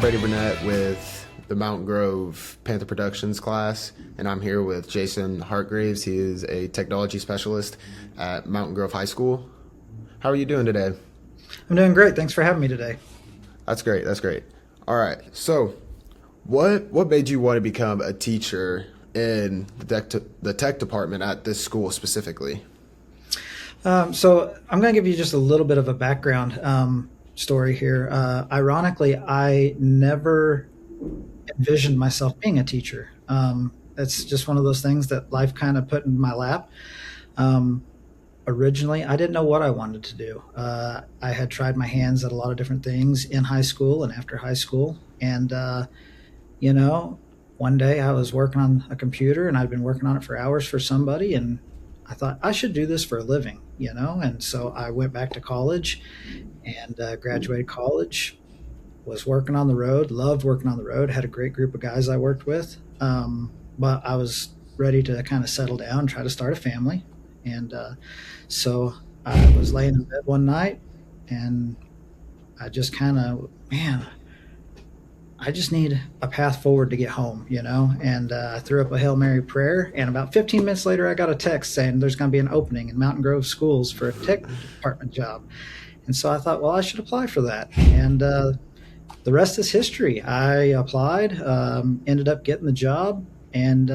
I'm Brady Burnett with the Mountain Grove Panther Productions class, and I'm here with Jason Hartgraves. He is a technology specialist at Mountain Grove High School. How are you doing today? I'm doing great. Thanks for having me today. That's great. That's great. All right. So, what made you want to become a teacher in the tech department at this school specifically? So I'm going to give you just a little bit of a background story here. Ironically, I never envisioned myself being a teacher. It's just one of those things that life kind of put in my lap. Originally, I didn't know what I wanted to do. I had tried my hands at a lot of different things in high school and after high school. And, you know, one day I was working on a computer and I'd been working on it for hours for somebody. And I thought I should do this for a living, you know? And so I went back to college and graduated college, was working on the road, loved working on the road, had a great group of guys I worked with. But I was ready to kind of settle down, try to start a family. And so I was laying in bed one night and I just kind of, man, I just need a path forward to get home, you know? And I threw up a Hail Mary prayer. And about 15 minutes later, I got a text saying there's going to be an opening in Mountain Grove schools for a tech department job. And so I thought, well, I should apply for that. And the rest is history. I applied, ended up getting the job, and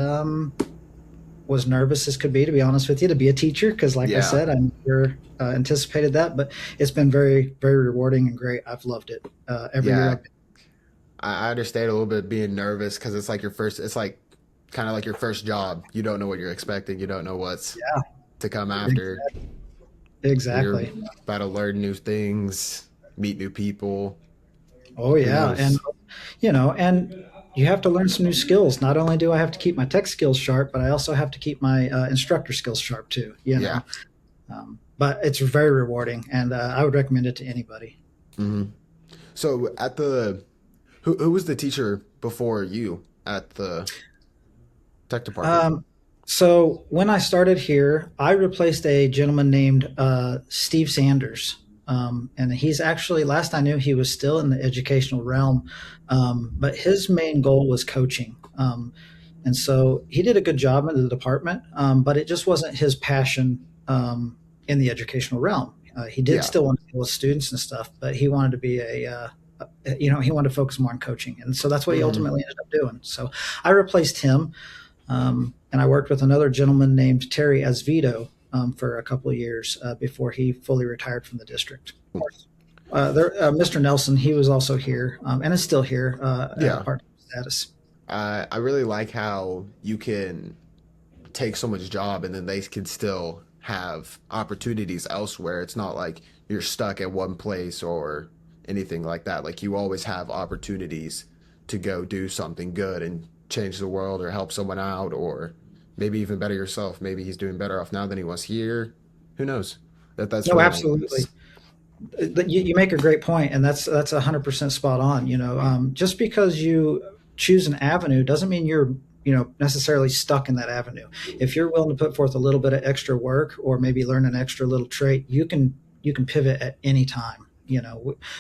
was nervous as could be, to be honest with you, to be a teacher. Because like I Yeah. said, I never anticipated that. But it's been very, very rewarding and great. I've loved it every year Yeah. I've been. I understand a little bit being nervous because it's like your first, it's like kind of like your first job. You don't know what you're expecting. You don't know what's Yeah, to come after. exactly. You're Exactly. about to learn new things, meet new people. Oh Who yeah, and knows? and you have to learn some new skills. Not only do I have to keep my tech skills sharp, but I also have to keep my instructor skills sharp too. You Yeah. know, but it's very rewarding, and I would recommend it to anybody. hmm So who was the teacher before you at the tech department? Um, so when I started here, I replaced a gentleman named Steve Sanders. And he's actually, last I knew, he was still in the educational realm, but his main goal was coaching. And so he did a good job in the department, but it just wasn't his passion in the educational realm. He did Yeah. still want to deal with students and stuff, but he wanted to be he wanted to focus more on coaching. And so that's what he hmm ultimately ended up doing. So I replaced him. And I worked with another gentleman named Terry Azvito for a couple of years before he fully retired from the district. Mr. Nelson, he was also here and is still here at a Yeah. part-time status. I really like how you can take someone's job and then they can still have opportunities elsewhere. It's not like you're stuck at one place or anything like that. Like you always have opportunities to go do something good and change the world or help someone out or maybe even better yourself. Maybe he's doing better off now than he was here. Who knows? That's No, really absolutely. nice. You make a great point, and that's 100% spot on. You know, just because you choose an avenue doesn't mean you're necessarily stuck in that avenue. If you're willing to put forth a little bit of extra work or maybe learn an extra little trait, you can pivot at any time.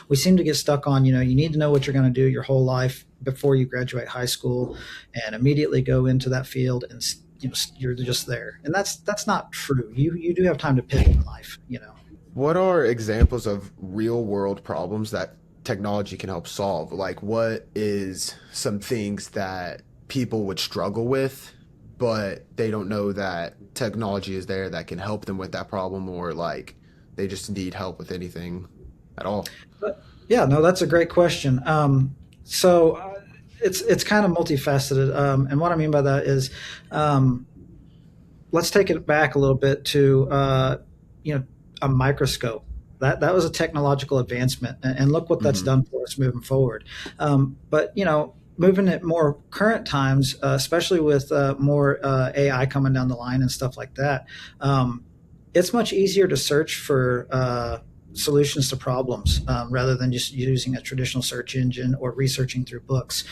We seem to get stuck on, you need to know what you're going to do your whole life before you graduate high school and immediately go into that field and you're just there. And that's not true. You do have time to pivot in life. What are examples of real world problems that technology can help solve? Like, what is some things that people would struggle with, but they don't know that technology is there that can help them with that problem, or like they just need help with anything at all? But yeah, no, that's a great question. So it's kind of multifaceted, and what I mean by that is, um, let's take it back a little bit to you know a microscope. That was a technological advancement, and look what that's hmm done for us moving forward. But moving at more current times, especially with more AI coming down the line and stuff like that, it's much easier to search for solutions to problems rather than just using a traditional search engine or researching through books.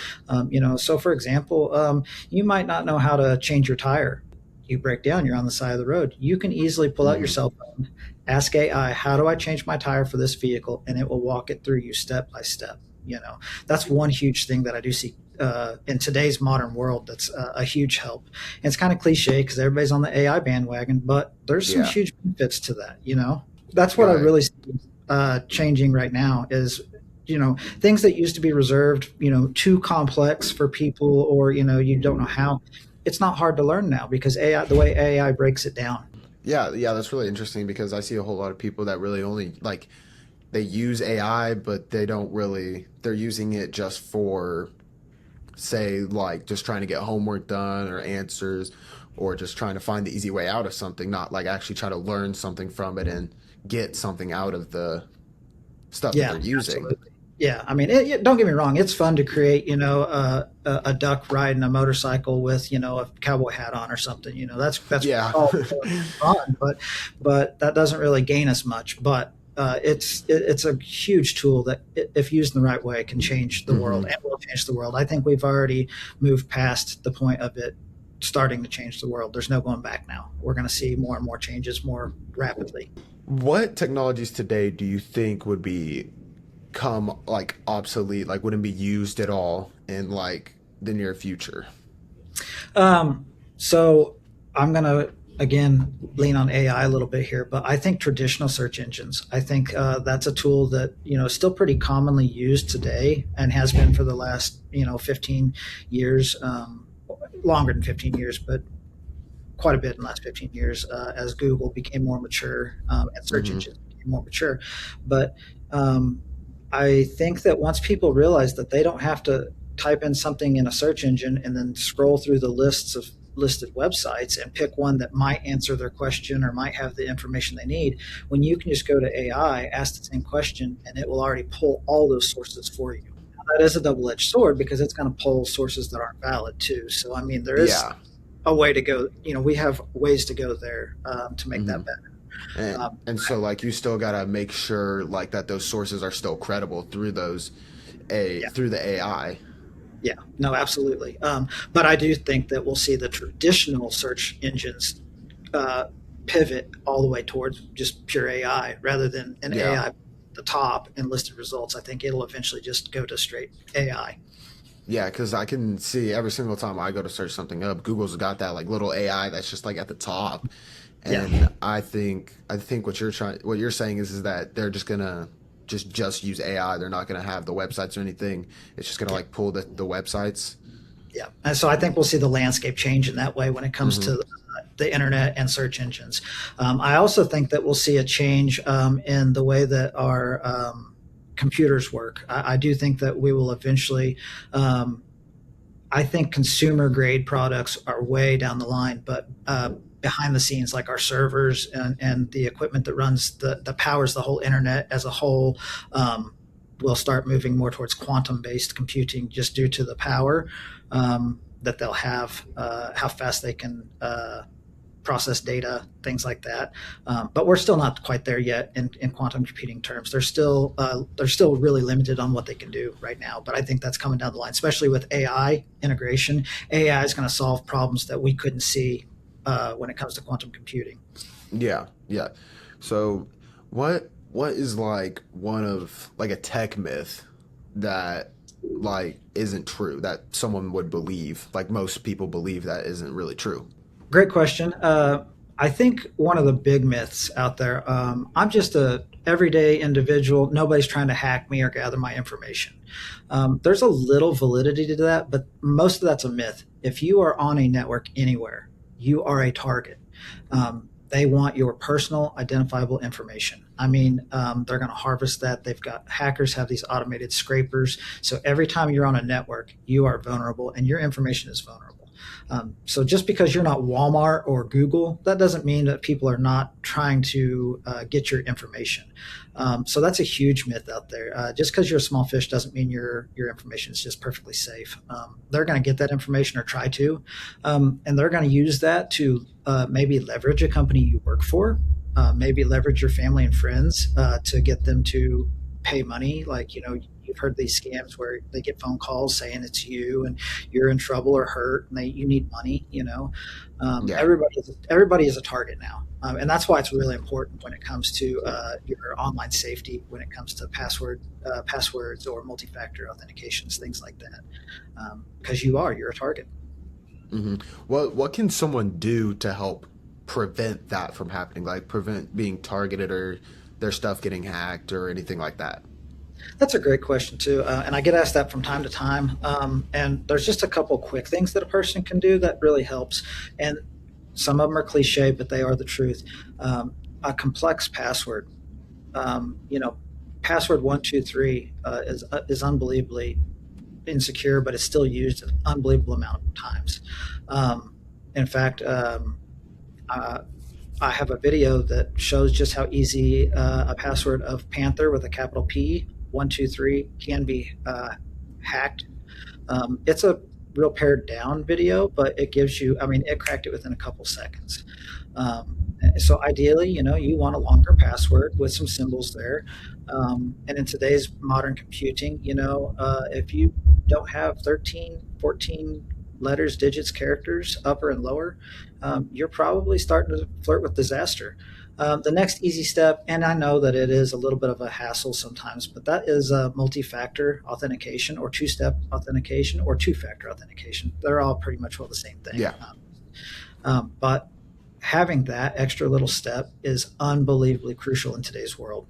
So for example, you might not know how to change your tire. You break down, you're on the side of the road. You can easily pull out your hmm cell phone, ask AI, how do I change my tire for this vehicle? And it will walk it through you step by step. That's one huge thing that I do see in today's modern world. That's a huge help. And it's kind of cliche because everybody's on the AI bandwagon, but there's some Yeah. huge benefits to that. That's what I Right. really see changing right now is things that used to be reserved, too complex for people, or you don't know how. It's not hard to learn now because AI, the way AI breaks it down. Yeah, yeah, that's really interesting because I see a whole lot of people that really only like they use AI, but they don't really they're using it just for say like just trying to get homework done or answers or just trying to find the easy way out of something, not like actually try to learn something from it and get something out of the stuff that they're Yeah, using. absolutely. Yeah, I mean, don't get me wrong; it's fun to create, a duck riding a motorcycle with, a cowboy hat on or something. That's Yeah. all fun, but that doesn't really gain us much. But it's a huge tool that, if used in the right way, can change the world Hmm. and will change the world. I think we've already moved past the point of it starting to change the world. There's no going back now. We're going to see more and more changes more rapidly. What technologies today do you think would become like obsolete, like wouldn't be used at all in like the near future? So I'm going to again lean on AI a little bit here, but I think traditional search engines. I think that's a tool that is still pretty commonly used today and has been for the last 15 years, longer than 15 years, but quite a bit in the last 15 years as Google became more mature and search Hmm. engines became more mature. But I think that once people realize that they don't have to type in something in a search engine and then scroll through the lists of listed websites and pick one that might answer their question or might have the information they need, when you can just go to AI, ask the same question, and it will already pull all those sources for you. Now, that is a double-edged sword because it's going to pull sources that aren't valid too. So, I mean, there is Yeah. a way to go. We have ways to go there to make Hmm. that better. And so like you still gotta make sure like that those sources are still credible through those a Yeah, through the AI. yeah, no, absolutely. But I do think that we'll see the traditional search engines uh, pivot all the way towards just pure AI rather than an Yeah. AI at the top and listed results. I think it'll eventually just go to straight AI. Yeah, because I can see every single time I go to search something up, Google's got that like little AI that's just like at the top. Yeah, And I think what you're saying is that they're just gonna just use AI. They're not gonna have the websites or anything. It's just gonna yeah, like pull the websites. yeah. And so I think we'll see the landscape change in that way when it comes Hmm. to the internet and search engines. I also think that we'll see a change in the way that our computers work. I do think that we will eventually. I think consumer grade products are way down the line, but behind the scenes, like our servers and the equipment that runs the powers the whole internet as a whole, will start moving more towards quantum based computing just due to the power that they'll have, how fast they can process data, things like that. But we're still not quite there yet in quantum computing terms. They're still really limited on what they can do right now. But I think that's coming down the line, especially with AI integration. AI is going to solve problems that we couldn't see when it comes to quantum computing. Yeah, yeah. So, what is like one of like a tech myth that like isn't true that someone would believe, like most people believe that isn't really true? Great question. I think one of the big myths out there. I'm just a everyday individual. Nobody's trying to hack me or gather my information. There's a little validity to that, but most of that's a myth. If you are on a network anywhere, you are a target. They want your personal identifiable information. I mean, they're going to harvest that. They've got hackers have these automated scrapers. So every time you're on a network, you are vulnerable and your information is vulnerable. So just because you're not Walmart or Google, that doesn't mean that people are not trying to get your information. So that's a huge myth out there. Just because you're a small fish doesn't mean your information is just perfectly safe. They're going to get that information or try to, and they're going to use that to maybe leverage a company you work for, maybe leverage your family and friends to get them to pay money. Like you you've heard these scams where they get phone calls saying it's you and you're in trouble or hurt and you need money. Yeah. Everybody is a target now, and that's why it's really important when it comes to your online safety, when it comes to passwords or multi-factor authentications, things like that, because you're a target. Hmm. What can someone do to help prevent that from happening? Like prevent being targeted or their stuff getting hacked or anything like that? That's a great question too, and I get asked that from time to time. And there's just a couple quick things that a person can do that really helps, and some of them are cliche, but they are the truth. A complex password, you know, password 123 is unbelievably insecure, but it's still used an unbelievable amount of times. In fact, uh, I have a video that shows just how easy a password of Panther with a capital P 123 can be hacked. It's a real pared down video, but it gives you, I mean, it cracked it within a couple seconds. So ideally, you want a longer password with some symbols there. And in today's modern computing, if you don't have 13, 14 letters, digits, characters, upper and lower, you're probably starting to flirt with disaster. The next easy step, and I know that it is a little bit of a hassle sometimes, but that is multi-factor authentication or two-step authentication or two-factor authentication. They're all pretty much all the same thing. Yeah. But having that extra little step is unbelievably crucial in today's world.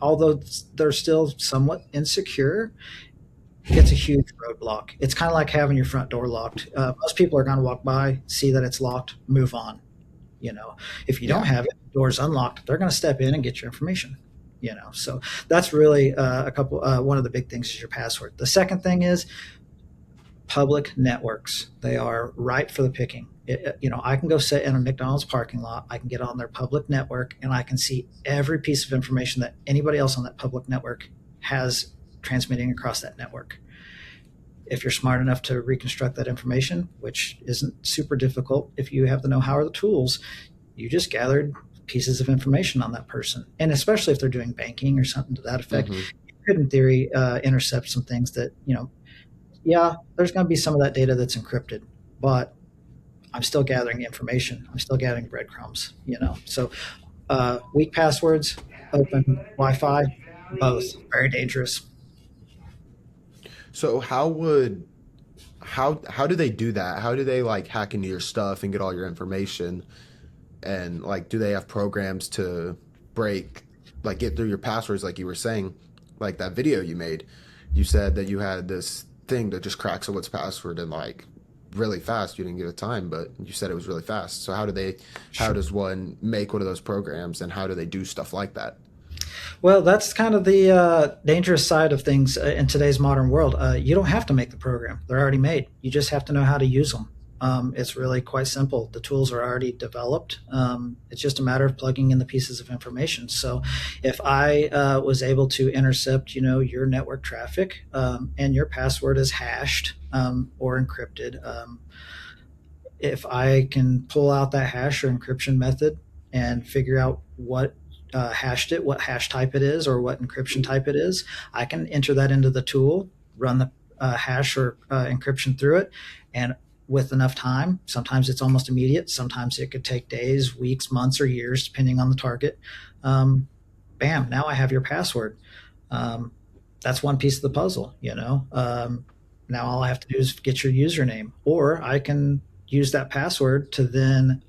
Although they're still somewhat insecure, it's a huge roadblock. It's kind of like having your front door locked. Most people are going to walk by, see that it's locked, move on. You know, if you don't Yeah. have it, the door's unlocked, they're going to step in and get your information. So that's really one of the big things is your password. The second thing is public networks. They are ripe for the picking. I can go sit in a McDonald's parking lot. I can get on their public network and I can see every piece of information that anybody else on that public network has transmitting across that network. If you're smart enough to reconstruct that information, which isn't super difficult if you have the know-how or the tools, you just gathered pieces of information on that person. And especially if they're doing banking or something to that effect, Hmm. you could in theory intercept some things that, yeah, there's going to be some of that data that's encrypted, but I'm still gathering information. I'm still gathering breadcrumbs. So weak passwords, open Wi-Fi, both very dangerous. So how do they do that? How do they like hack into your stuff and get all your information? And like, do they have programs to break, like, get through your passwords? Like you were saying, like that video you made, you said that you had this thing that just cracks someone's password and like really fast. You didn't give it time, but you said it was really fast. So how does one make one of those programs, and how do they do stuff like that? Well, that's kind of the dangerous side of things in today's modern world. You don't have to make the program; they're already made. You just have to know how to use them. It's really quite simple. The tools are already developed. It's just a matter of plugging in the pieces of information. So, if I was able to intercept, your network traffic, and your password is hashed or encrypted, if I can pull out that hash or encryption method and figure out what hashed it, what hash type it is, or what encryption type it is, I can enter that into the tool, run the hash or encryption through it, and with enough time, sometimes it's almost immediate, sometimes it could take days, weeks, months, or years, depending on the target. Bam, now I have your password. That's one piece of the puzzle. Now all I have to do is get your username, or I can use that password to then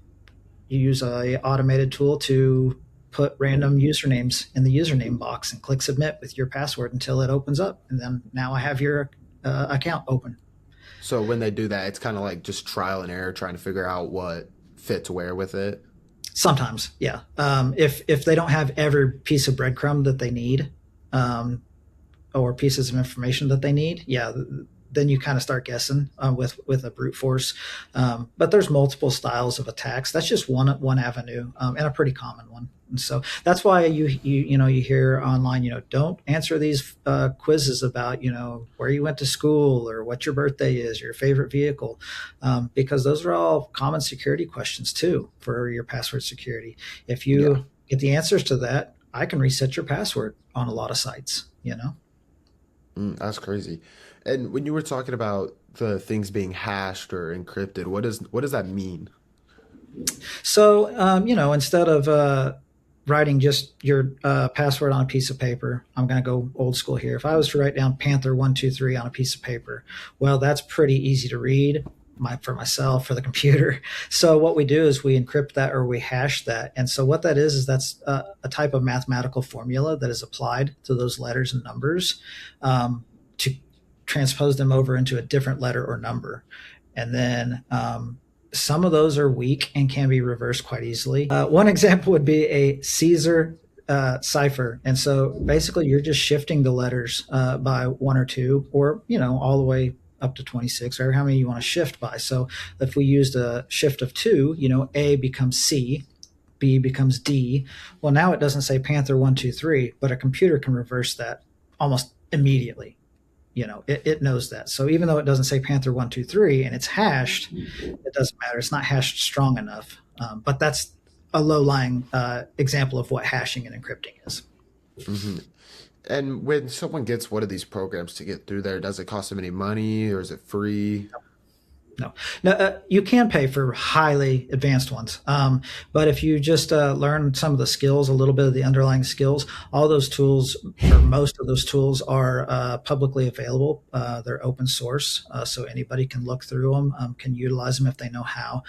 use a automated tool to put random usernames in the username box and click submit with your password until it opens up. And then now I have your account open. So when they do that, it's kind of like just trial and error, trying to figure out what fits where with it. Sometimes, yeah. If they don't have every piece of breadcrumb that they need, or pieces of information that they need, yeah, then you kind of start guessing with a brute force. But there's multiple styles of attacks. That's just one avenue, and a pretty common one. And so that's why you hear online, don't answer these quizzes about where you went to school or what your birthday is, your favorite vehicle, because those are all common security questions too for your password security. If Yeah. you get the answers to that, I can reset your password on a lot of sites. That's crazy. And when you were talking about the things being hashed or encrypted, what does that mean? So, instead of writing just your password on a piece of paper, I'm going to go old school here. If I was to write down Panther 123 on a piece of paper, well, that's pretty easy to read. For myself, for the computer. So what we do is we encrypt that or we hash that. And so what that is that's a type of mathematical formula that is applied to those letters and numbers to transpose them over into a different letter or number. And then some of those are weak and can be reversed quite easily. One example would be a Caesar cipher. And so basically you're just shifting the letters by one or two, or, all the way up to 26, or how many you want to shift by. So if we used a shift of two, A becomes C, B becomes D. Well, now it doesn't say Panther 123, but a computer can reverse that almost immediately. It knows that. So even though it doesn't say Panther 123 and it's hashed, it doesn't matter. It's not hashed strong enough. But that's a low-lying example of what hashing and encrypting is. Hmm. And when someone gets one of these programs to get through there, does it cost them any money or is it free? No, no, you can pay for highly advanced ones, but if you just learn some of the skills, a little bit of the underlying skills, all those tools, or most of those tools, are publicly available. They're open source, so anybody can look through them, can utilize them if they know how.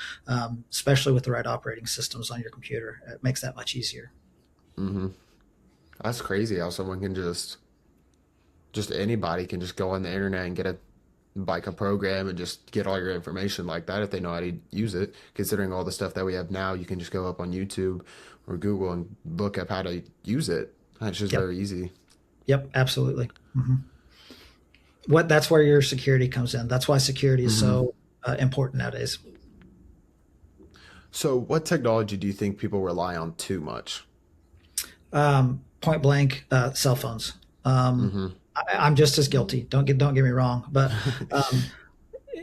Especially with the right operating systems on your computer, it makes that much easier. Hmm. That's crazy how someone can just anybody can just go on the internet and get a program and just get all your information like that if they know how to use it. Considering all the stuff that we have now, you can just go up on YouTube or Google and look up how to use it. That's just Yep, very easy. yep, absolutely. hmm That's where your security comes in. That's why security is Hmm. so important nowadays. So, what technology do you think people rely on too much? Point blank, cell phones. Hmm. I'm just as guilty. Don't get me wrong, but um,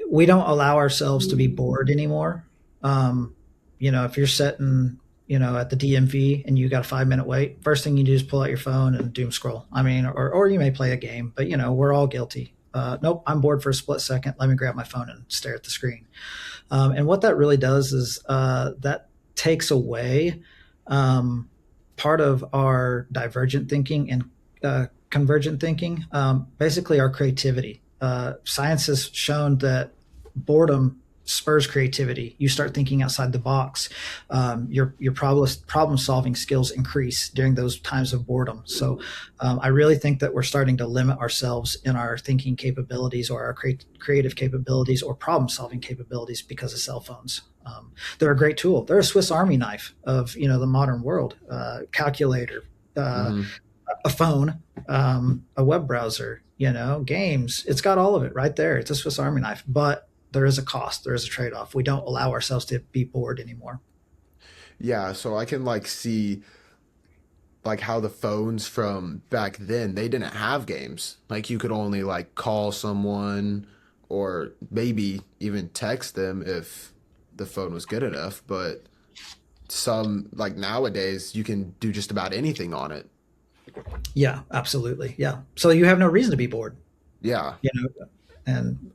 we don't allow ourselves to be bored anymore. If you're sitting, at the DMV and you got a 5 minute wait, first thing you do is pull out your phone and doom scroll. I mean, or you may play a game, but we're all guilty. Nope, I'm bored for a split second. Let me grab my phone and stare at the screen. And what that really does is that takes away part of our divergent thinking and convergent thinking, basically our creativity. Science has shown that boredom spurs creativity. You start thinking outside the box. Your problem solving skills increase during those times of boredom. So I really think that we're starting to limit ourselves in our thinking capabilities or our creative capabilities or problem solving capabilities because of cell phones. They're a great tool. They're a Swiss Army knife of the modern world. Calculator, uh, Hmm. a phone, a web browser, games. It's got all of it right there. It's a Swiss Army knife, but there is a cost. There is a trade off. We don't allow ourselves to be bored anymore. Yeah, so I can like see like how the phones from back then they didn't have games. Like you could only like call someone or maybe even text them if the phone was good enough, but some like nowadays you can do just about anything on it. Yeah, absolutely. Yeah. So you have no reason to be bored, Yeah. you know, and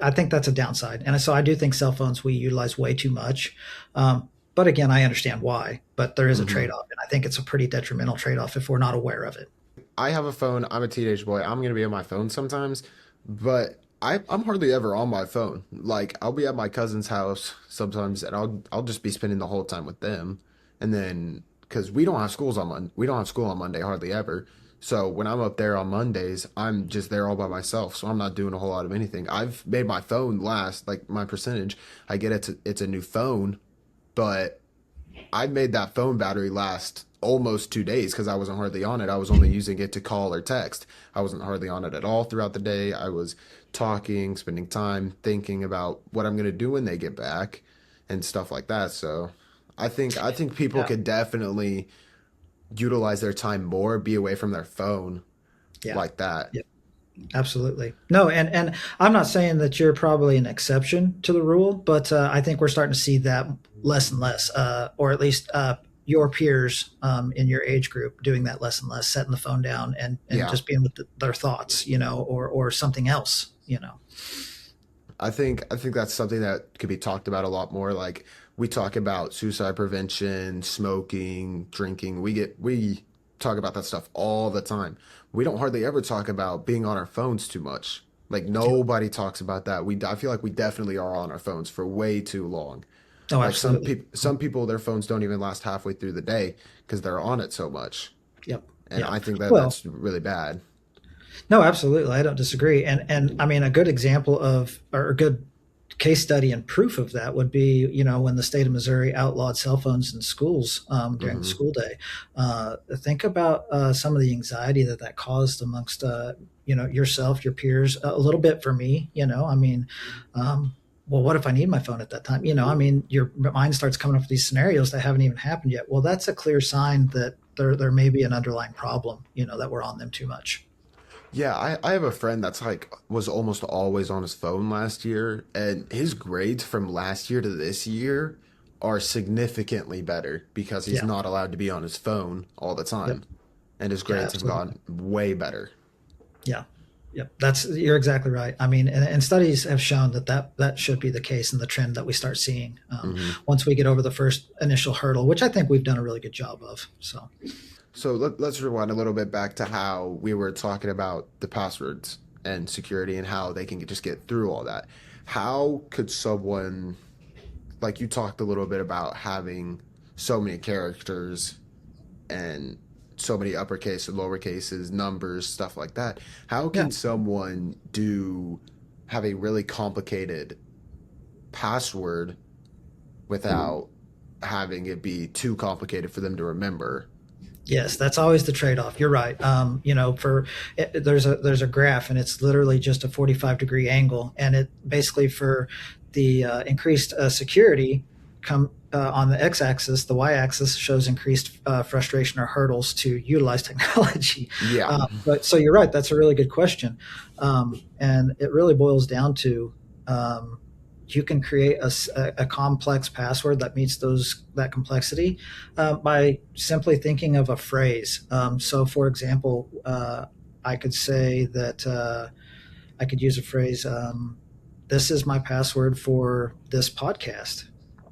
I think that's a downside. And so I do think cell phones we utilize way too much. But again, I understand why, but there is a Hmm. trade off. And I think it's a pretty detrimental trade off if we're not aware of it. I have a phone. I'm a teenage boy. I'm gonna be on my phone sometimes, but I'm hardly ever on my phone. Like I'll be at my cousin's house sometimes, and I'll just be spending the whole time with them, and then because we don't have school on Monday hardly ever. So when I'm up there on Mondays, I'm just there all by myself. So I'm not doing a whole lot of anything. I've made my phone last, like my percentage. I get it's a new phone, but I made that phone battery last almost 2 days because I wasn't hardly on it. I was only using it to call or text. I wasn't hardly on it at all throughout the day. I was talking, spending time thinking about what I'm gonna do when they get back and stuff like that. So I think people Yeah. could definitely utilize their time more, be away from their phone Yeah. like that. Yeah. Absolutely. No, and I'm not saying that you're probably an exception to the rule, but I think we're starting to see that less and less, or at least your peers in your age group doing that less and less, setting the phone down and Yeah. just being with their thoughts, or something else. I think that's something that could be talked about a lot more. Like we talk about suicide prevention, smoking, drinking. We talk about that stuff all the time. We don't hardly ever talk about being on our phones too much. Like Yep. nobody talks about that. I feel like we definitely are on our phones for way too long. Oh, Like absolutely. some people their phones don't even last halfway through the day because they're on it so much. Yep. And Yep. I think that Well, that's really bad. no, absolutely. I don't disagree. And I mean, a good example of, or a good case study and proof of that would be, when the state of Missouri outlawed cell phones in schools during the Hmm. school day. Think about some of the anxiety that caused amongst, yourself, your peers, a little bit for me. I mean, well, what if I need my phone at that time? I mean, your mind starts coming up with these scenarios that haven't even happened yet. Well, that's a clear sign that there may be an underlying problem, that we're on them too much. Yeah, I have a friend that's like was almost always on his phone last year, and his grades from last year to this year are significantly better because he's Yeah. not allowed to be on his phone all the Yep. time, and his Yeah, grades have absolutely. gone way better. Yeah. Yep. You're exactly right. I mean, and studies have shown that should be the case and the trend that we start seeing Hmm. once we get over the first initial hurdle, which I think we've done a really good job of. So, So let's rewind a little bit back to how we were talking about the passwords and security and how they can just get through all that. How could someone, like you talked a little bit about having so many characters and so many uppercase and lower cases, numbers, stuff like that. How yeah. can someone have a really complicated password without having it be too complicated for them to remember? Yes, that's always the trade-off. You're right. There's a graph, and it's literally just a 45-degree angle, and it basically for the increased security come on the x-axis, the y-axis shows increased frustration or hurdles to utilize technology. Yeah. But so you're right. That's a really good question, and it really boils down to. You can create a complex password that meets that complexity by simply thinking of a phrase. So, for example, I could say that I could use a phrase. This is my password for this podcast.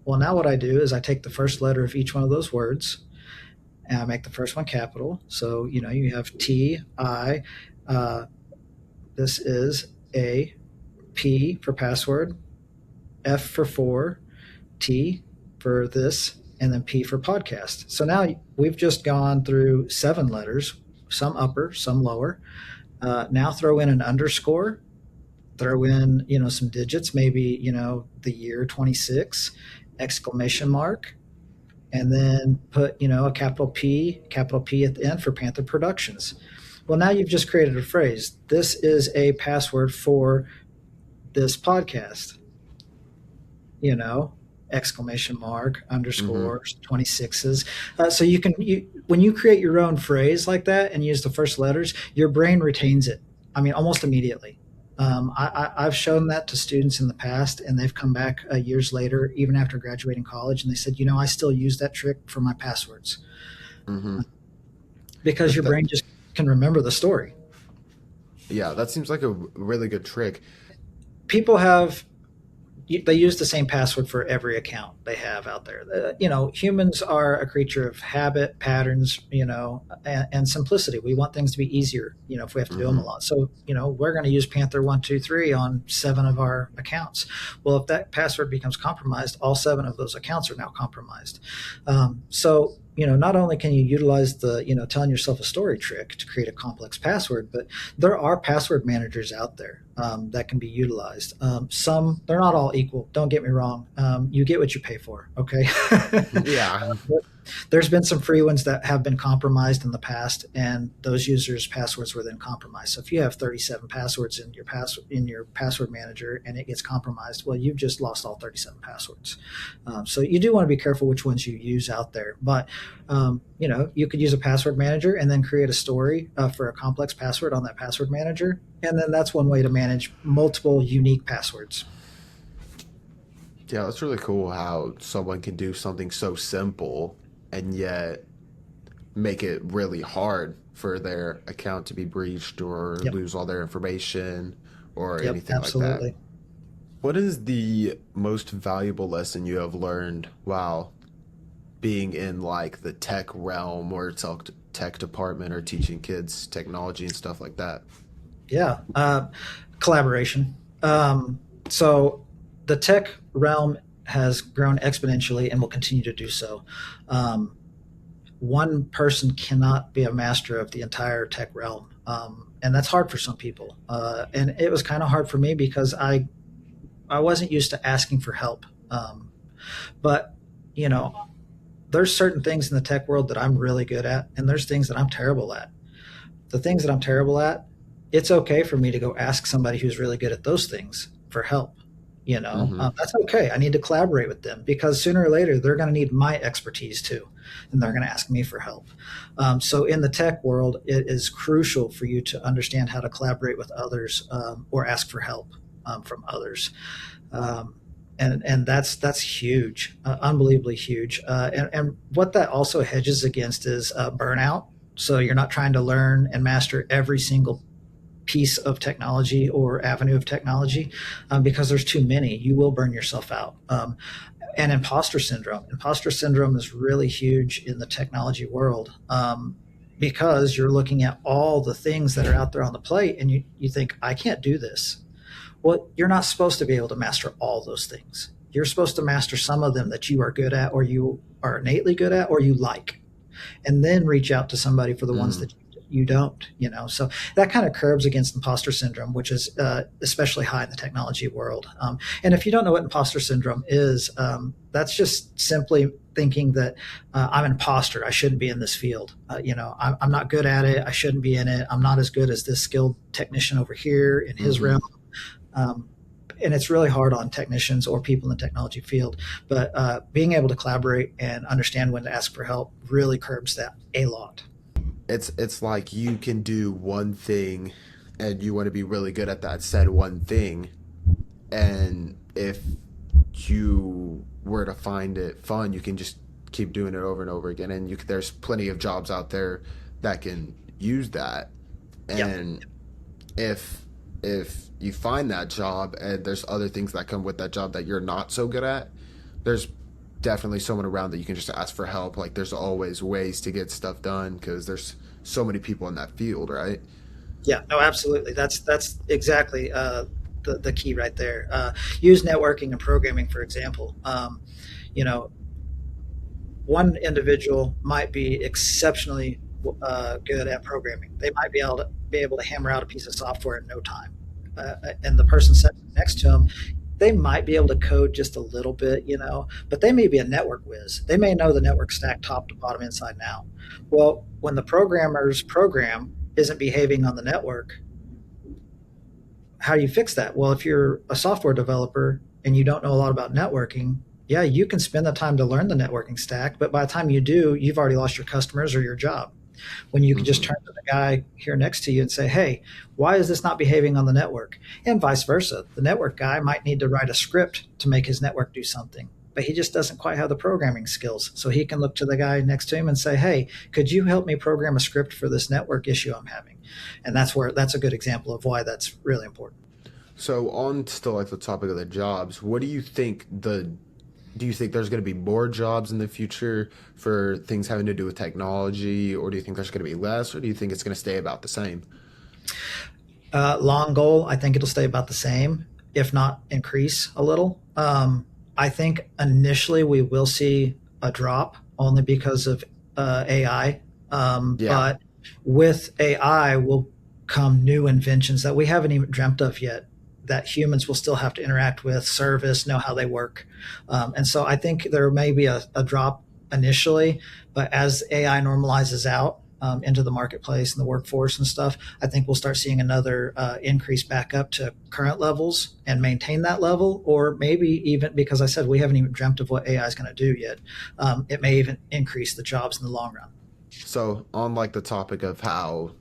Well, now what I do is I take the first letter of each one of those words and I make the first one capital. So you have T I. Uh, this is a P for password, F for four, T for this, and then P for podcast. So now we've just gone through 7 letters, some upper, some lower. Now throw in an underscore, throw in some digits, maybe the year 26, exclamation mark, and then put a capital P at the end for Panther Productions. Well, now you've just created a phrase. This is a password for this podcast. you know, exclamation mark, Hmm. underscores, 26s. So when you create your own phrase like that and use the first letters, your brain retains it. I mean, almost immediately. I've shown that to students in the past, and they've come back years later, even after graduating college, and they said, I still use that trick for my passwords Hmm. because your That brain just can remember the story. yeah, that seems like a really good trick. People have they use the same password for every account they have out there. Humans are a creature of habit, patterns, and simplicity. We want things to be easier, if we have to do them a Hmm. lot. So, we're going to use Panther 123 on 7 of our accounts. Well, if that password becomes compromised, all 7 of those accounts are now compromised. So, not only can you utilize the, telling yourself a story trick to create a complex password, but there are password managers out there that can be utilized. They're not all equal. Don't get me wrong. You get what you pay for. Okay. Yeah. There's been some free ones that have been compromised in the past, and those users' passwords were then compromised. So if you have 37 passwords in your password manager and it gets compromised, well, you've just lost all 37 passwords. So you do want to be careful which ones you use out there. But you could use a password manager and then create a story for a complex password on that password manager, and then that's one way to manage multiple unique passwords. Yeah, that's really cool how someone can do something so simple and yet make it really hard for their account to be breached or Yep. lose all their information or Yep. anything like that. Absolutely. What is the most valuable lesson you have learned while being in like the tech realm or tech department or teaching kids technology and stuff like that? Yeah. Collaboration. So the tech realm has grown exponentially and will continue to do so. Um, One person cannot be a master of the entire tech realm. And that's hard for some people. And it was kind of hard for me because I wasn't used to asking for help. But, you know, there's certain things in the tech world that I'm really good at, and there's things that I'm terrible at. The things that I'm terrible at, it's okay for me to go ask somebody who's really good at those things for help. Mm-hmm. That's okay. I need to collaborate with them because sooner or later they're going to need my expertise too, and they're going to ask me for help. So in the tech world, it is crucial for you to understand how to collaborate with others or ask for help from others. Um, and that's huge, unbelievably huge. And what that also hedges against is burnout. So you're not trying to learn and master every single piece of technology or avenue of technology because there's too many. You will burn yourself out. And imposter syndrome. Imposter syndrome is really huge in the technology world because you're looking at all the things that are out there on the plate and you think, I can't do this. Well, you're not supposed to be able to master all those things. You're supposed to master some of them that you are good at or you are innately good at or you like, and then reach out to somebody for the ones Mm. that you don't, So that kind of curbs against imposter syndrome, which is especially high in the technology world. And if you don't know what imposter syndrome is, that's just simply thinking that I'm an imposter. I shouldn't be in this field. I'm not good at it. I shouldn't be in it. I'm not as good as this skilled technician over here in his Mm-hmm. realm. Um, and it's really hard on technicians or people in the technology field. But being able to collaborate and understand when to ask for help really curbs that a lot. It's like you can do one thing and you want to be really good at that said one thing, and if you were to find it fun, you can just keep doing it over and over again, and there's plenty of jobs out there that can use that. Yep. And if you find that job and there's other things that come with that job that you're not so good at, there's definitely someone around that you can just ask for help. Like there's always ways to get stuff done because there's so many people in that field, right? Yeah. No, absolutely. That's exactly the key right there. Use networking and programming, for example. You know, one individual might be exceptionally good at programming. They might be able to hammer out a piece of software in no time. And the person sitting next to them, they might be able to code just a little bit, but they may be a network whiz. They may know the network stack top to bottom, inside and out. Well, when the programmer's program isn't behaving on the network, how do you fix that? Well, if you're a software developer and you don't know a lot about networking, yeah, you can spend the time to learn the networking stack, but by the time you do, you've already lost your customers or your job. When you can just Mm-hmm. turn to the guy here next to you and say, hey, why is this not behaving on the network? And vice versa. The network guy might need to write a script to make his network do something, but he just doesn't quite have the programming skills. So he can look to the guy next to him and say, hey, could you help me program a script for this network issue I'm having? And that's a good example of why that's really important. So on still like the topic of the jobs, what do you think there's going to be more jobs in the future for things having to do with technology, or do you think there's going to be less, or do you think it's going to stay about the same? Long goal, I think it'll stay about the same, if not increase a little. I think initially we will see a drop only because of AI. Yeah. But with AI will come new inventions that we haven't even dreamt of yet that humans will still have to interact with, service, know how they work. And so I think there may be a drop initially, but as AI normalizes out into the marketplace and the workforce and stuff, I think we'll start seeing another increase back up to current levels and maintain that level, or maybe even, because I said we haven't even dreamt of what AI is going to do yet, it may even increase the jobs in the long run. So on like the topic of how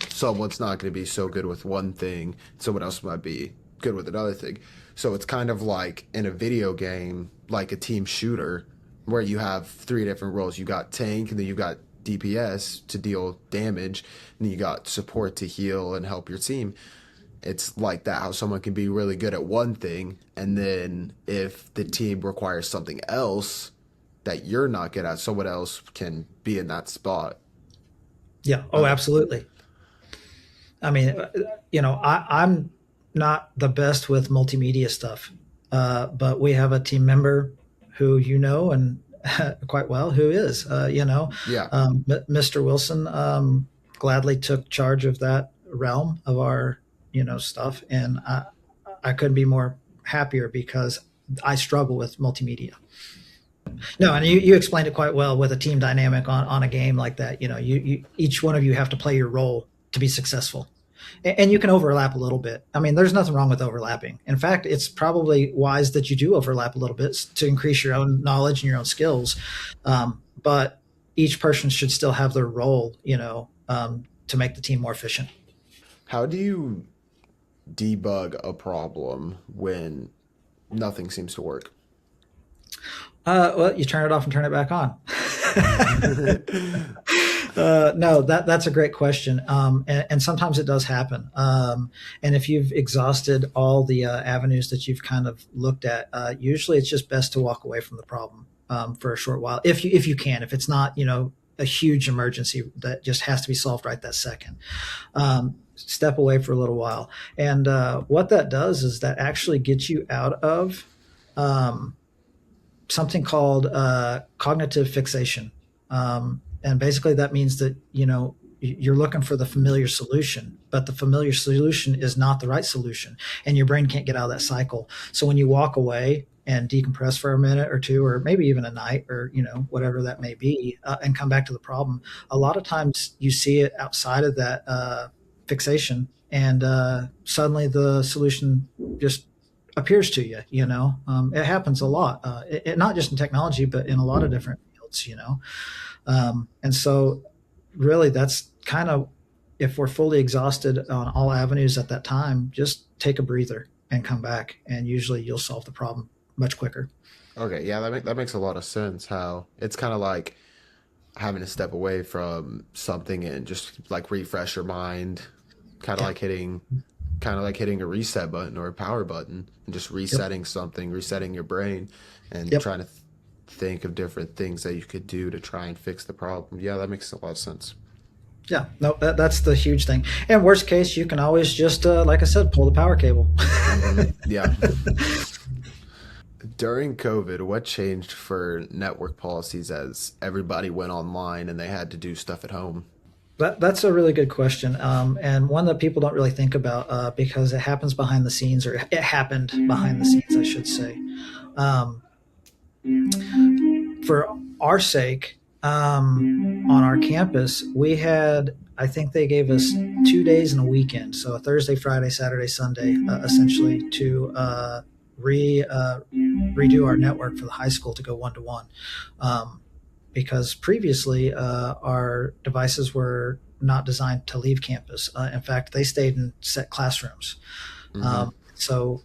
someone's not going to be so good with one thing, someone else might be good with another thing. So it's kind of like in a video game, like a team shooter, where you have three different roles. You got tank, and then you got DPS to deal damage, and then you got support to heal and help your team. It's like that, how someone can be really good at one thing, and then if the team requires something else that you're not good at, someone else can be in that spot. Yeah. Oh, Uh, absolutely. I mean, I'm not the best with multimedia stuff, but we have a team member who and quite well who is, yeah. Mr. Wilson gladly took charge of that realm of our, stuff. And I couldn't be more happier because I struggle with multimedia. No, and you explained it quite well with a team dynamic on a game like that. You each one of you have to play your role to be successful. And you can overlap a little bit. I mean, there's nothing wrong with overlapping. In fact, it's probably wise that you do overlap a little bit to increase your own knowledge and your own skills. But each person should still have their role, to make the team more efficient. How do you debug a problem when nothing seems to work? Well, you turn it off and turn it back on. No, that's a great question, and sometimes it does happen. And if you've exhausted all the avenues that you've kind of looked at, usually it's just best to walk away from the problem for a short while, if you can. If it's not, a huge emergency that just has to be solved right that second. Step away for a little while, and what that does is that actually gets you out of something called cognitive fixation. And basically that means that, you're looking for the familiar solution, but the familiar solution is not the right solution. And your brain can't get out of that cycle. So when you walk away and decompress for a minute or two, or maybe even a night, or, whatever that may be, and come back to the problem, a lot of times you see it outside of that fixation, and suddenly the solution just appears to you. It happens a lot, not just in technology, but in a lot of different fields. And so really that's kind of, if we're fully exhausted on all avenues at that time, just take a breather and come back, and usually you'll solve the problem much quicker. Okay, yeah, that makes a lot of sense. How it's kind of like having to step away from something and just like refresh your mind, kind of Yeah. like hitting, kind of like hitting a reset button or a power button, and just Yep. resetting something, resetting your brain, and Yep. trying to think of different things that you could do to try and fix the problem. Yeah, that makes a lot of sense. Yeah. No, that's the huge thing. And worst case, you can always just, like I said, pull the power cable. Yeah. During COVID, what changed for network policies as everybody went online and they had to do stuff at home? That's a really good question, and one that people don't really think about, because it happens behind the scenes, or it happened behind the scenes, I should say. Um, for our sake, on our campus, we had, I think they gave us 2 days and a weekend, so a Thursday, Friday, Saturday, Sunday, essentially, to redo our network for the high school to go one to one. Because previously our devices were not designed to leave campus. In fact, they stayed in set classrooms. Hmm. So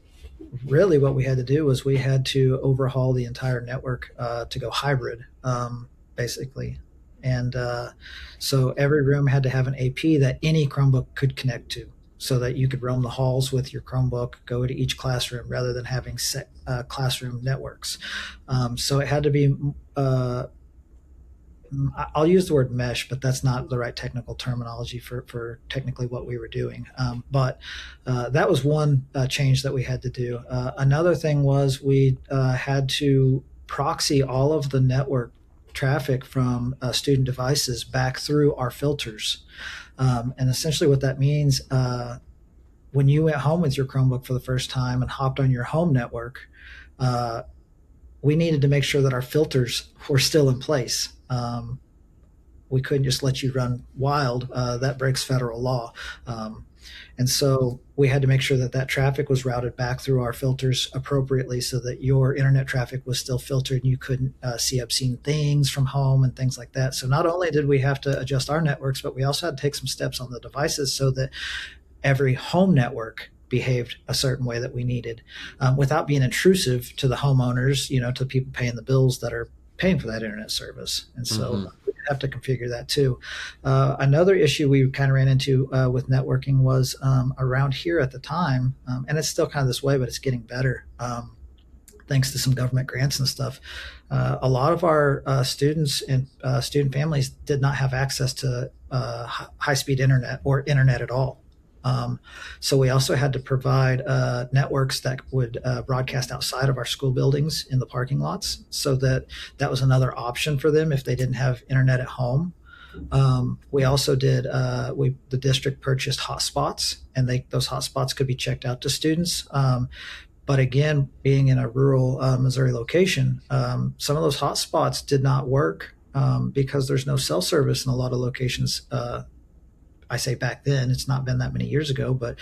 really what we had to do was we had to overhaul the entire network to go hybrid, basically. And so every room had to have an AP that any Chromebook could connect to, so that you could roam the halls with your Chromebook, go to each classroom rather than having set classroom networks. So it had to be, I'll use the word mesh, but that's not the right technical terminology for technically what we were doing. But that was one change that we had to do. Another thing was we had to proxy all of the network traffic from student devices back through our filters. And essentially what that means, when you went home with your Chromebook for the first time and hopped on your home network, we needed to make sure that our filters were still in place. We couldn't just let you run wild. That breaks federal law. And so we had to make sure that that traffic was routed back through our filters appropriately, so that your internet traffic was still filtered and you couldn't see obscene things from home and things like that. So not only did we have to adjust our networks, but we also had to take some steps on the devices so that every home network behaved a certain way that we needed, without being intrusive to the homeowners, to people paying the bills that are paying for that internet service. And so Mm-hmm. we have to configure that too. Another issue we kind of ran into with networking was around here at the time, and it's still kind of this way, but it's getting better. Thanks to some government grants and stuff, a lot of our students and student families did not have access to high-speed internet or internet at all. So we also had to provide networks that would broadcast outside of our school buildings in the parking lots, so that was another option for them if they didn't have internet at home. We also did the district purchased hotspots, and those hotspots could be checked out to students. But again, being in a rural Missouri location, some of those hotspots did not work because there's no cell service in a lot of locations. I say back then, it's not been that many years ago, but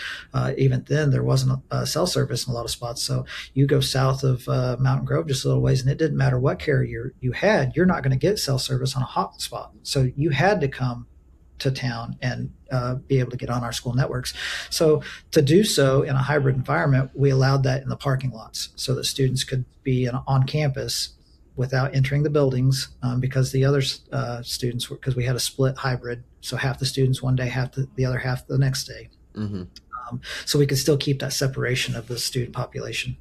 even then there wasn't a cell service in a lot of spots. So you go south of Mountain Grove just a little ways, and it didn't matter what carrier you had, you're not going to get cell service on a hotspot. So you had to come to town and be able to get on our school networks. So to do so in a hybrid environment, we allowed that in the parking lots so that students could be on campus without entering the buildings, because the other students, because we had a split hybrid, so half the students one day, half the other half the next day. Mm-hmm. So we could still keep that separation of the student population.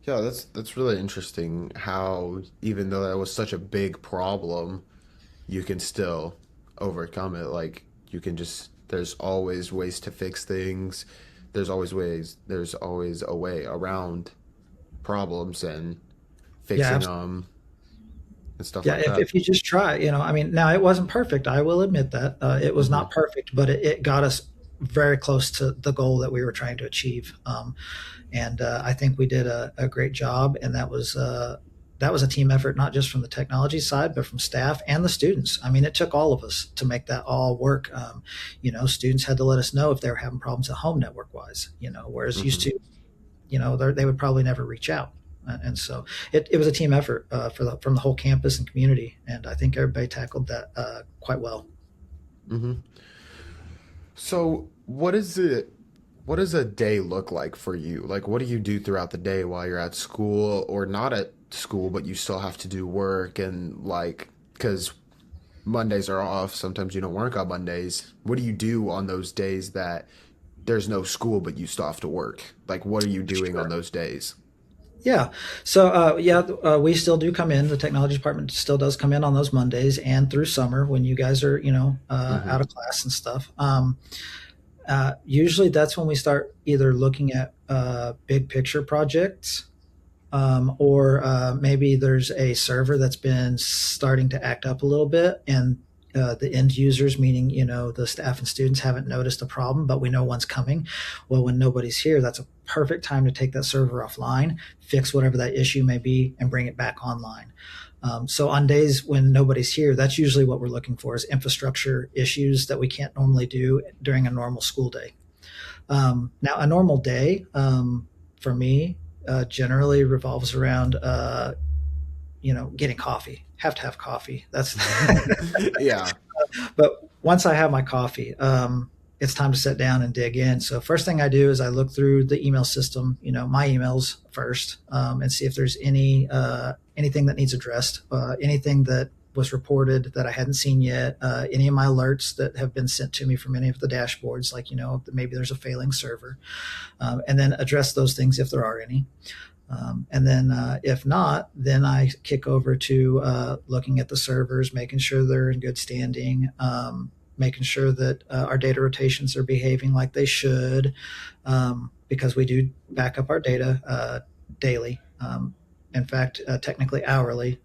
Yeah, that's really interesting how even though that was such a big problem, you can still overcome it. Like you can just there's always ways to fix things. There's always a way around problems and Yeah, fixing them and stuff yeah, like that. if you just try, I mean, now it wasn't perfect. I will admit that it was Mm-hmm. not perfect, but it got us very close to the goal that we were trying to achieve. And I think we did a great job, and that was a team effort, not just from the technology side, but from staff and the students. I mean, it took all of us to make that all work. Students had to let us know if they were having problems at home network wise. Whereas used Mm-hmm. to, they would probably never reach out. And so it was a team effort from the whole campus and community, and I think everybody tackled that quite well. Mm-hmm. So what is it? What does a day look like for you? Like, what do you do throughout the day while you're at school or not at school, but you still have to do work and like, because Mondays are off. Sometimes you don't work on Mondays. What do you do on those days that there's no school, but you still have to work? Like, what are you doing on Sure. those days? Yeah. So, we still do come in. The technology department still does come in on those Mondays and through summer when you guys are, Mm-hmm. out of class and stuff. Usually that's when we start either looking at big picture projects, or maybe there's a server that's been starting to act up a little bit, and the end users, meaning the staff and students, haven't noticed a problem, but we know one's coming. Well, when nobody's here, that's a perfect time to take that server offline, fix whatever that issue may be, and bring it back online. So on days when nobody's here, that's usually what we're looking for, is infrastructure issues that we can't normally do during a normal school day. Now, a normal day for me generally revolves around, getting coffee. Have to have coffee. That's Yeah. But once I have my coffee, it's time to sit down and dig in. So first thing I do is I look through the email system, my emails first, and see if there's anything that needs addressed, anything that was reported that I hadn't seen yet, any of my alerts that have been sent to me from any of the dashboards, like, maybe there's a failing server, and then address those things if there are any. And then if not, then I kick over to looking at the servers, making sure they're in good standing, making sure that our data rotations are behaving like they should, because we do back up our data daily. In fact, technically hourly.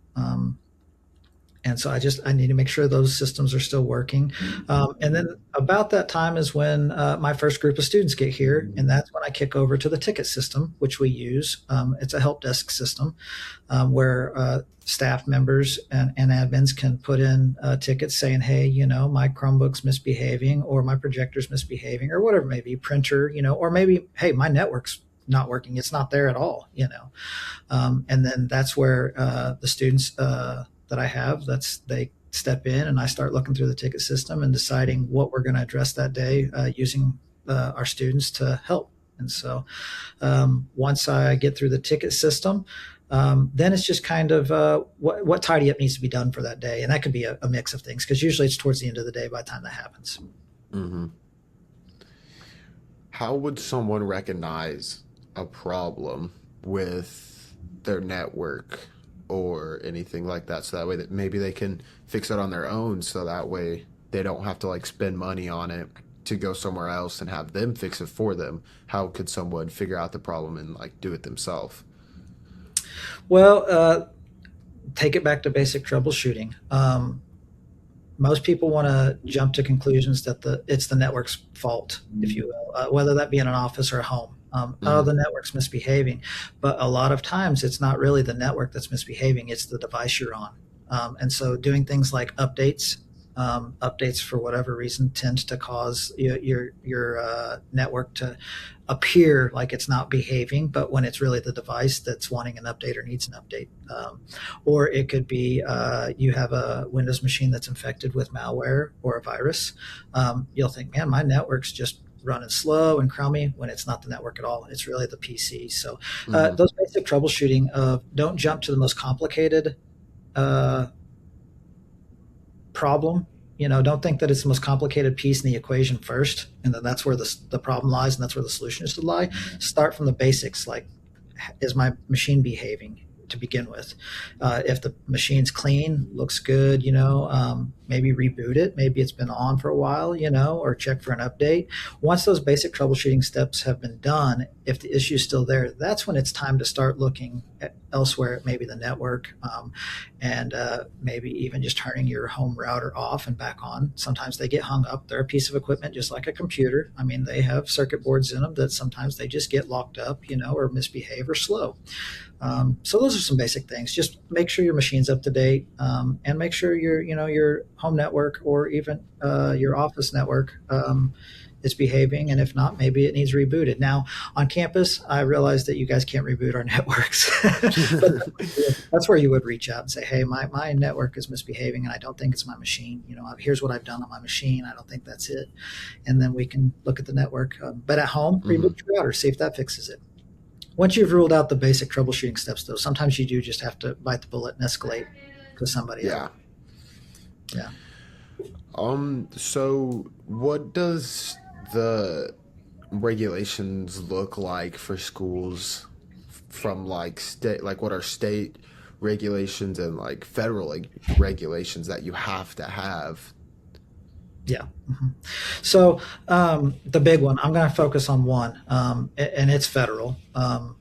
And so I need to make sure those systems are still working. And then about that time is when my first group of students get here, and that's when I kick over to the ticket system, which we use. It's a help desk system where staff members and admins can put in tickets saying, hey, my Chromebook's misbehaving, or my projector's misbehaving, or whatever it may be, printer, or maybe, hey, my network's not working. It's not there at all. And then that's where the students that I have, they step in, and I start looking through the ticket system and deciding what we're going to address that day, using our students to help. And so once I get through the ticket system, Then it's just kind of what tidy up needs to be done for that day, and that could be a mix of things because usually it's towards the end of the day by the time that happens. Hmm. How would someone recognize a problem with their network or anything like that, so that way that maybe they can fix it on their own, so that way they don't have to like spend money on it to go somewhere else and have them fix it for them? How could someone figure out the problem and like do it themselves? Well, take it back to basic troubleshooting. Most people want to jump to conclusions that it's the network's fault, if you will, whether that be in an office or a home. Oh, Hmm. the network's misbehaving, but a lot of times it's not really the network that's misbehaving; it's the device you're on. And so, doing things like updates for whatever reason tend to cause your network to appear like it's not behaving, but when it's really the device that's wanting an update or needs an update. Or it could be you have a Windows machine that's infected with malware or a virus. You'll think, man, my network's just running slow and crummy when it's not the network at all. It's really the PC. So Hmm. those basic troubleshooting of don't jump to the most complicated uh, problem. Don't think that it's the most complicated piece in the equation first, and then that's where the problem lies, and that's where the solution is to lie. Start from the basics, like is my machine behaving to begin with? If the machine's clean, looks good, maybe reboot it. Maybe it's been on for a while, or check for an update. Once those basic troubleshooting steps have been done, if the issue is still there, that's when it's time to start looking at elsewhere, maybe the network, and maybe even just turning your home router off and back on. Sometimes they get hung up. They're a piece of equipment just like a computer. I mean, they have circuit boards in them that sometimes they just get locked up, or misbehave or slow. So those are some basic things. Just make sure your machine's up to date, and make sure your home network or even your office network is behaving. And if not, maybe it needs rebooted. Now, on campus, I realize that you guys can't reboot our networks, but that's where you would reach out and say, "Hey, my network is misbehaving, and I don't think it's my machine. Here's what I've done on my machine. I don't think that's it." And then we can look at the network. But at home, Hmm. reboot your router, see if that fixes it. Once you've ruled out the basic troubleshooting steps, though, sometimes you do just have to bite the bullet and escalate to somebody else. Yeah. Yeah. So what does the regulations look like for schools from like state, like what are state regulations and like federal like regulations that you have to have? Yeah. Hmm. So the big one, I'm going to focus on one, and it's federal, and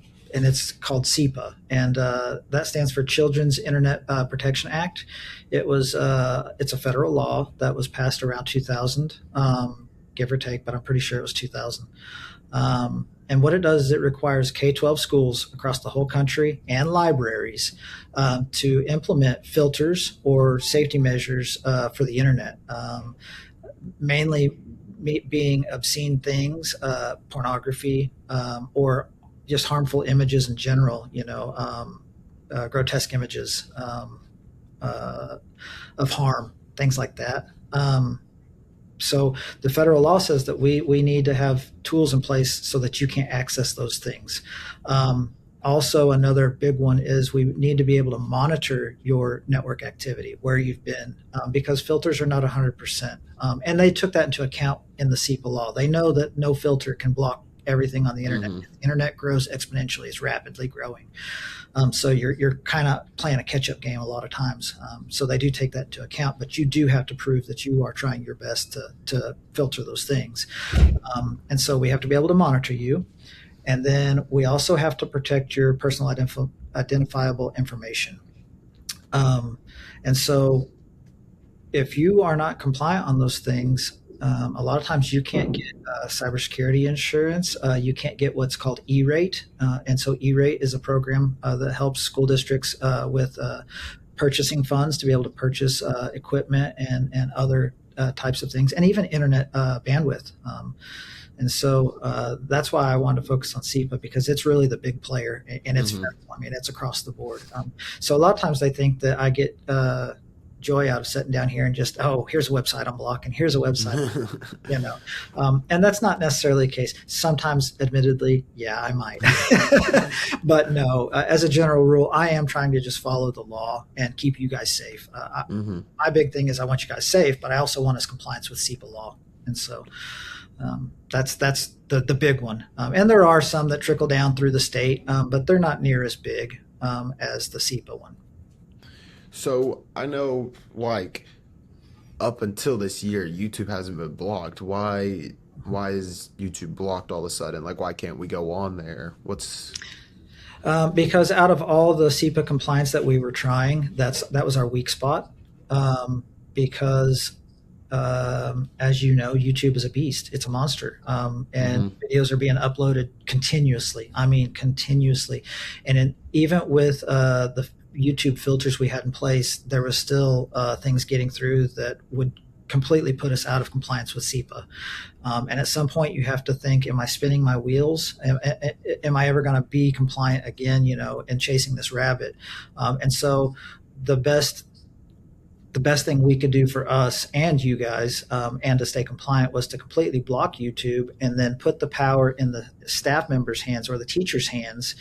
it's called SEPA, and that stands for Children's Internet Protection Act. It's a federal law that was passed around 2000, give or take, but I'm pretty sure it was 2000. And what it does is it requires K-12 schools across the whole country and libraries to implement filters or safety measures for the internet. Mainly being obscene things, pornography, or just harmful images in general, grotesque images uh, of harm, things like that. So the federal law says that we need to have tools in place so that you can't access those things. Also, another big one is we need to be able to monitor your network activity, where you've been, because filters are not 100%. And they took that into account in the SEPA law. They know that no filter can block everything on the internet. Hmm. The internet grows exponentially, it's rapidly growing. So you're kind of playing a catch up game a lot of times. So they do take that into account, but you do have to prove that you are trying your best to filter those things. And so we have to be able to monitor you. And then we also have to protect your personal identifiable information. Um, and so if you are not compliant on those things, a lot of times you can't get cybersecurity insurance. You can't get what's called E-rate. And so E-rate is a program that helps school districts with purchasing funds to be able to purchase equipment and other types of things, and even internet bandwidth. And so that's why I wanted to focus on SEPA, because it's really the big player, and it's Hmm. federal. I mean, it's across the board. So a lot of times they think that I get joy out of sitting down here and just, oh, here's a website I'm blocking, here's a website, you know. And that's not necessarily the case. Sometimes, admittedly, yeah, I might. But no, as a general rule, I am trying to just follow the law and keep you guys safe. Hmm. My big thing is I want you guys safe, but I also want us compliance with SEPA law. And so that's the big one. And there are some that trickle down through the state, but they're not near as big as the SEPA one. So I know, like, up until this year, YouTube hasn't been blocked. Why is YouTube blocked all of a sudden? Like, why can't we go on there? What's Because out of all the SEPA compliance that we were trying, that was our weak spot. Because as you know, YouTube is a beast. It's a monster. And videos are being uploaded continuously. I mean, continuously. And even with the YouTube filters we had in place, there was still things getting through that would completely put us out of compliance with SEPA. And at some point you have to think, am I spinning my wheels? Am I ever going to be compliant again, and chasing this rabbit? And so the best thing we could do for us and you guys, and to stay compliant, was to completely block YouTube and then put the power in the staff members' hands or the teachers' hands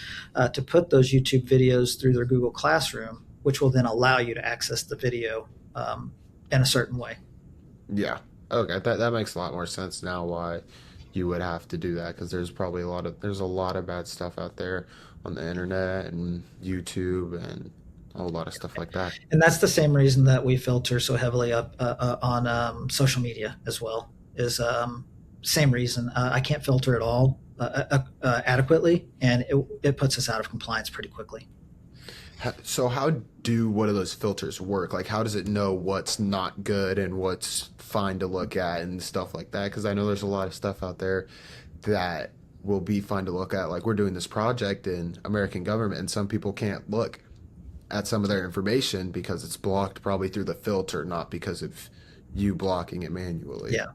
to put those YouTube videos through their Google Classroom, which will then allow you to access the video in a certain way. Yeah. Okay, that makes a lot more sense now why you would have to do that, because there's probably there's a lot of bad stuff out there on the internet and YouTube and a whole lot of stuff like that. And that's the same reason that we filter so heavily up on social media as well. Is same reason. I can't filter at all adequately, and it puts us out of compliance pretty quickly. So how do one of those filters work? Like, how does it know what's not good and what's fine to look at and stuff like that? Because I know there's a lot of stuff out there that will be fine to look at. Like, we're doing this project in American government, and some people can't look at some of their information because it's blocked probably through the filter, not because of you blocking it manually. Yeah.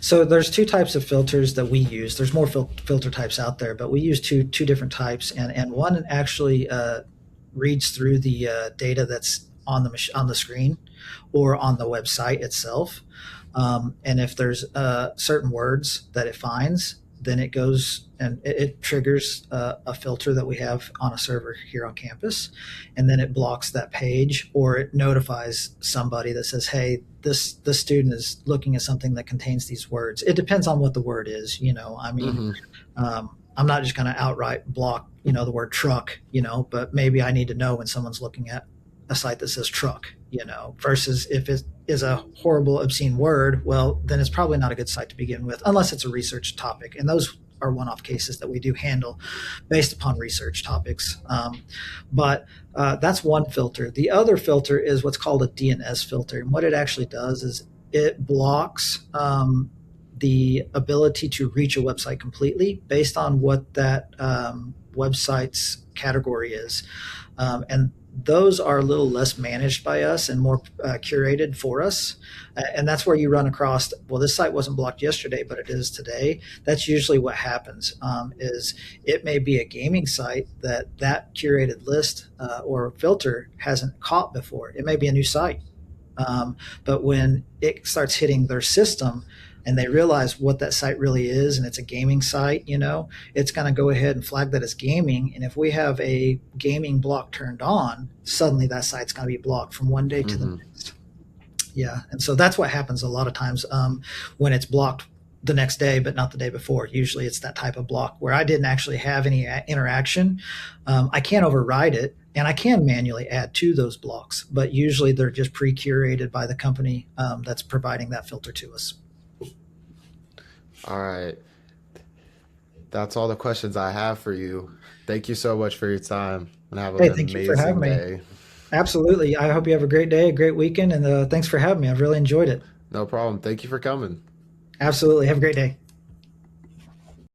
So there's two types of filters that we use. There's more filter types out there, but we use two different types, and one actually reads through the data that's on the screen or on the website itself. And if there's certain words that it finds, then it goes and it triggers a filter that we have on a server here on campus, and then it blocks that page, or it notifies somebody that says, hey, this student is looking at something that contains these words. It depends on what the word is. I mean, I'm not just going to outright block, the word truck, but maybe I need to know when someone's looking at a site that says truck, versus if it is a horrible, obscene word, well, then it's probably not a good site to begin with, unless it's a research topic. And those are one-off cases that we do handle based upon research topics. But that's one filter. The other filter is what's called a DNS filter. And what it actually does is it blocks the ability to reach a website completely based on what that website's category is. And those are a little less managed by us and more curated for us. And that's where you run across, well, this site wasn't blocked yesterday, but it is today. That's usually what happens, is it may be a gaming site that curated list or filter hasn't caught before. It may be a new site. But when it starts hitting their system, and they realize what that site really is, and it's a gaming site, it's going to go ahead and flag that as gaming. And if we have a gaming block turned on, suddenly that site's going to be blocked from one day to the next. Yeah. And so that's what happens a lot of times when it's blocked the next day, but not the day before. Usually it's that type of block where I didn't actually have any interaction. I can't override it, and I can manually add to those blocks, but usually they're just pre-curated by the company that's providing that filter to us. All right. That's all the questions I have for you. Thank you so much for your time, and have Hey, an thank you for having amazing me. day. Absolutely. I hope you have a great day, a great weekend, and thanks for having me. I've really enjoyed it. No problem. Thank you for coming. Absolutely. Have a great day.